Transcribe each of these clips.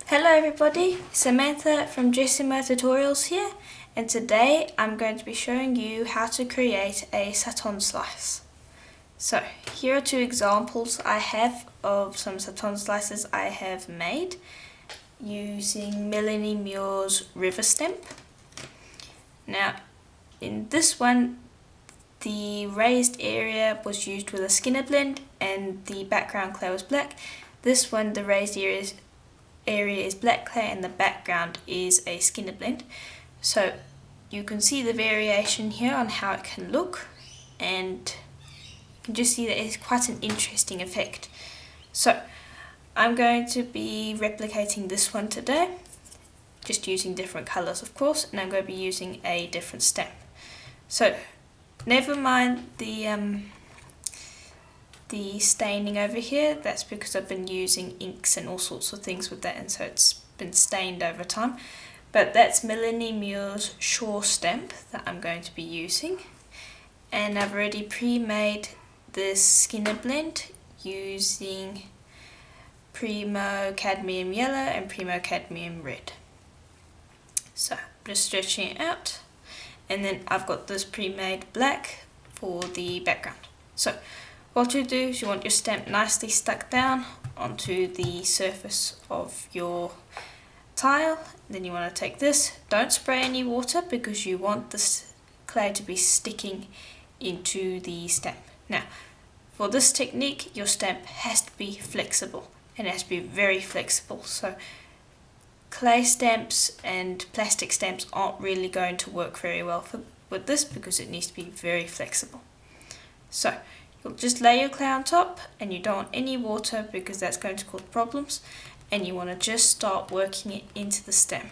Hello everybody, Samantha from Jessama Tutorials here, and today I'm going to be showing you how to create a Sutton slice. So here are two examples I have of some Sutton slices I have made using Melanie Muir's river stamp. Now in this one the raised area was used with a Skinner blend and the background clay was black. This one the raised area is black clay and the background is a Skinner blend. So you can see the variation here on how it can look, and you can just see that it's quite an interesting effect. So I'm going to be replicating this one today, just using different colours of course, and I'm going to be using a different stamp. So never mind the staining over here, that's because I've been using inks and all sorts of things with that, and so it's been stained over time. But that's Melanie Muir's Shore stamp that I'm going to be using, and I've already pre-made this Skinner blend using Primo Cadmium Yellow and Primo Cadmium Red. So I'm just stretching it out, and then I've got this pre-made black for the background. So what you do is you want your stamp nicely stuck down onto the surface of your tile. Then you want to take this, don't spray any water because you want this clay to be sticking into the stamp. Now for this technique your stamp has to be flexible, and it has to be very flexible. So clay stamps and plastic stamps aren't really going to work very well with this because it needs to be very flexible. So you'll just lay your clay on top, and you don't want any water because that's going to cause problems, and you want to just start working it into the stamp.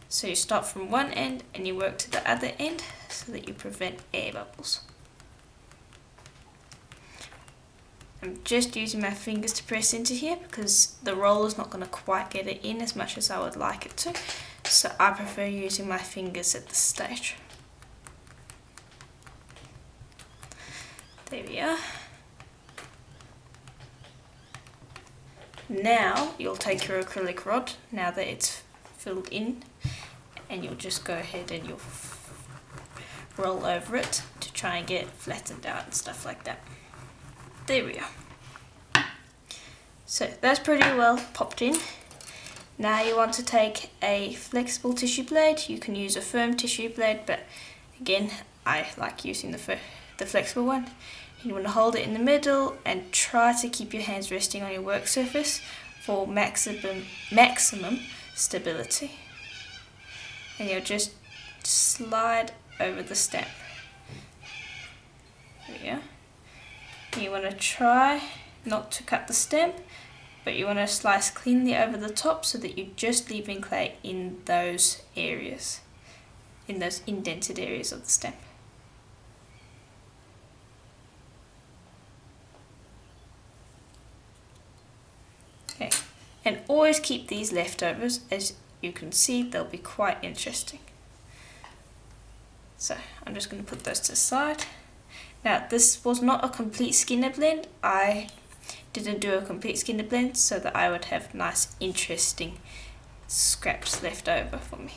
So you start from one end and you work to the other end so that you prevent air bubbles. I'm just using my fingers to press into here because the roller's not going to quite get it in as much as I would like it to, so I prefer using my fingers at this stage. There we are. Now you'll take your acrylic rod, now that it's filled in, and you'll just go ahead and you'll roll over it to try and get it flattened out and stuff like that. There we are. So that's pretty well popped in. Now you want to take a flexible tissue blade. You can use a firm tissue blade, but again I like using the flexible one. You want to hold it in the middle and try to keep your hands resting on your work surface for maximum stability. And you'll just slide over the stamp. There we go. And you want to try not to cut the stamp, but you want to slice cleanly over the top so that you're just leaving clay in those areas, in those indented areas of the stamp. Okay, and always keep these leftovers. As you can see, they'll be quite interesting. So I'm just going to put those to the side. Now this was not a complete Skinner blend. I didn't do a complete Skinner blend so that I would have nice interesting scraps left over for me.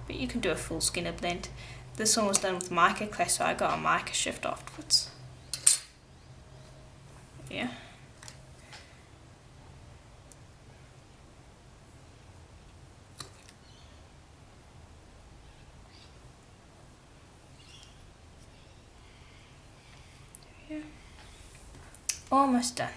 But you can do a full Skinner blend. This one was done with mica clay, so I got a mica shift afterwards. Yeah. Almost done.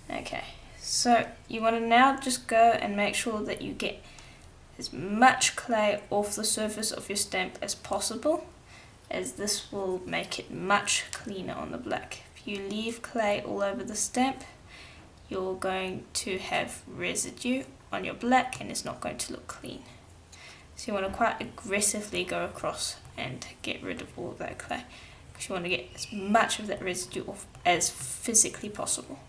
Okay, so you want to now just go and make sure that you get as much clay off the surface of your stamp as possible, as this will make it much cleaner on the black. If you leave clay all over the stamp, you're going to have residue on your black and it's not going to look clean. So you want to quite aggressively go across and get rid of all of that clay, because you want to get as much of that residue off as physically possible.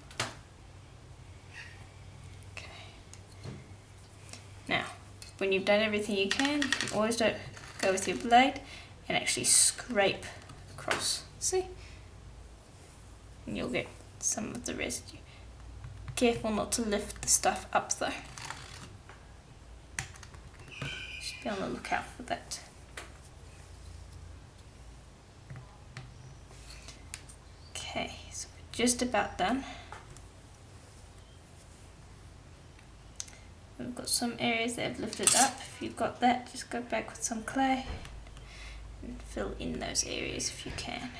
Okay. Now, when you've done everything you can always go with your blade and actually scrape across. See? and you'll get some of the residue. Careful not to lift the stuff up though. Just be on the lookout for that. Okay, so we're just about done. We've got some areas that have lifted up. If you've got that, just go back with some clay and fill in those areas if you can.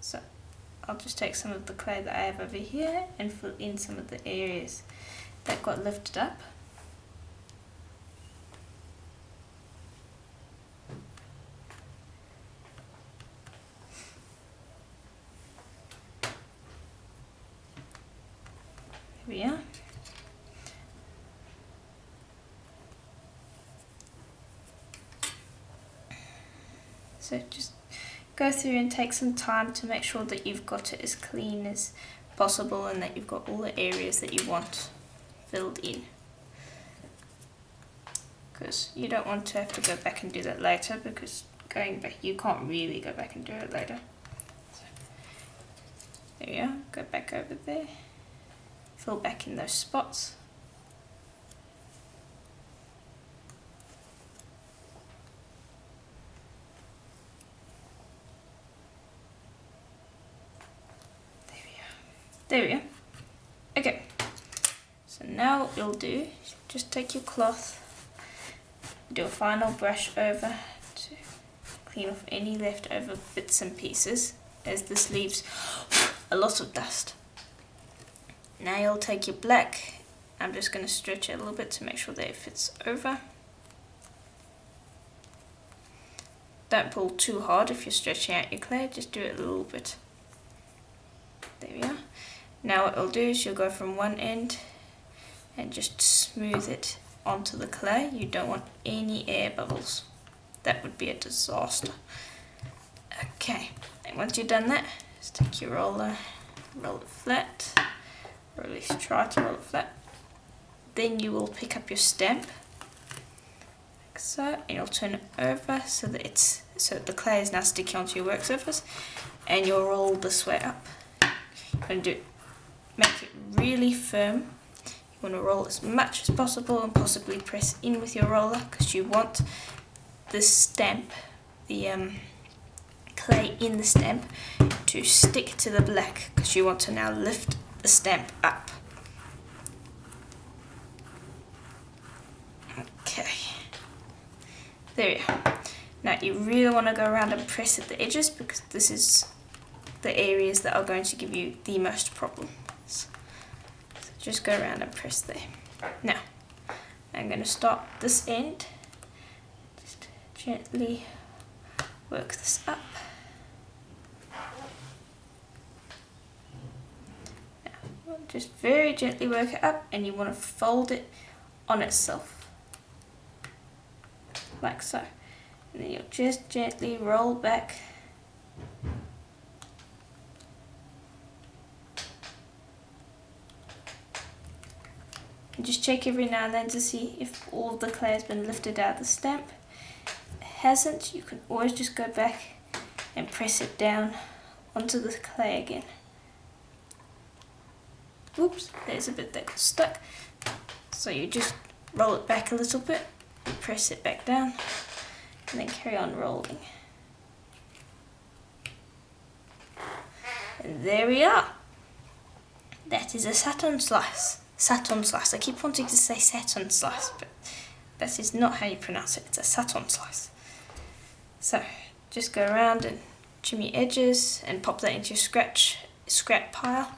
So I'll just take some of the clay that I have over here and fill in some of the areas that got lifted up. There we are. So just go through and take some time to make sure that you've got it as clean as possible and that you've got all the areas that you want filled in. Because you don't want to have to go back and do that later, because going back, you can't really go back and do it later. So, there we are, go back over there, fill back in those spots. There we go. Okay, so now what you'll do is just take your cloth, do a final brush over to clean off any leftover bits and pieces, as this leaves a lot of dust. Now you'll take your black, I'm just going to stretch it a little bit to make sure that it fits over. Don't pull too hard if you're stretching out your clay, just do it a little bit. There we are. Now what you'll do is you'll go from one end and just smooth it onto the clay. You don't want any air bubbles. That would be a disaster. Okay, and once you've done that, just take your roller, roll it flat, or at least try to roll it flat. Then you will pick up your stamp, like so, and you'll turn it over so that the clay is now sticky onto your work surface, and you'll roll this way up. You're going to make it really firm. You want to roll as much as possible and possibly press in with your roller, because you want the stamp, the clay in the stamp, to stick to the black, because you want to now lift the stamp up. Okay, there we are. Now you really want to go around and press at the edges, because this is the areas that are going to give you the most problems. So just go around and press there. Now I'm going to start this end, just gently work this up. Now, just very gently work it up, and you want to fold it on itself like so, and then you'll just gently roll back. And just check every now and then to see if all of the clay has been lifted out of the stamp. If it hasn't, you can always just go back and press it down onto the clay again. Oops, there's a bit that got stuck. So you just roll it back a little bit, press it back down, and then carry on rolling. And there we are. That is a Sutton slice. Sutton slice. I keep wanting to say Sutton slice, but that is not how you pronounce it. It's a Sutton slice. So just go around and trim your edges and pop that into your scrap pile.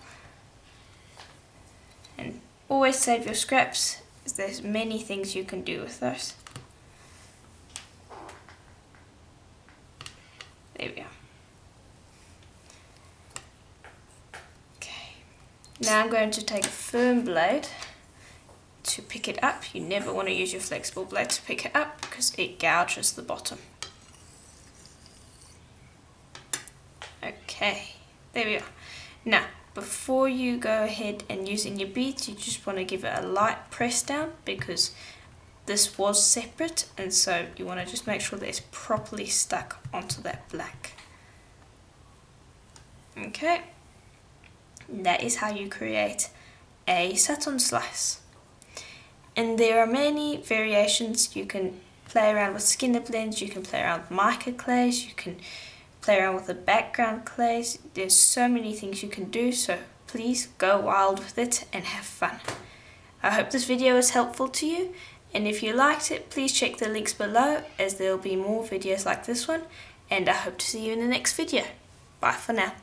And always save your scraps, as there's many things you can do with those. There we are. Now I'm going to take a firm blade to pick it up. You never want to use your flexible blade to pick it up, because it gouges the bottom. Okay, there we are. Now, before you go ahead and using your beads, you just want to give it a light press down, because this was separate, and so you want to just make sure that it's properly stuck onto that black. Okay, and that is how you create a Sutton slice. And there are many variations. You can play around with Skinner blends, you can play around with mica clays, you can play around with the background clays. There's so many things you can do, so please go wild with it and have fun. I hope this video was helpful to you, and if you liked it, please check the links below as there will be more videos like this one, and I hope to see you in the next video. Bye for now.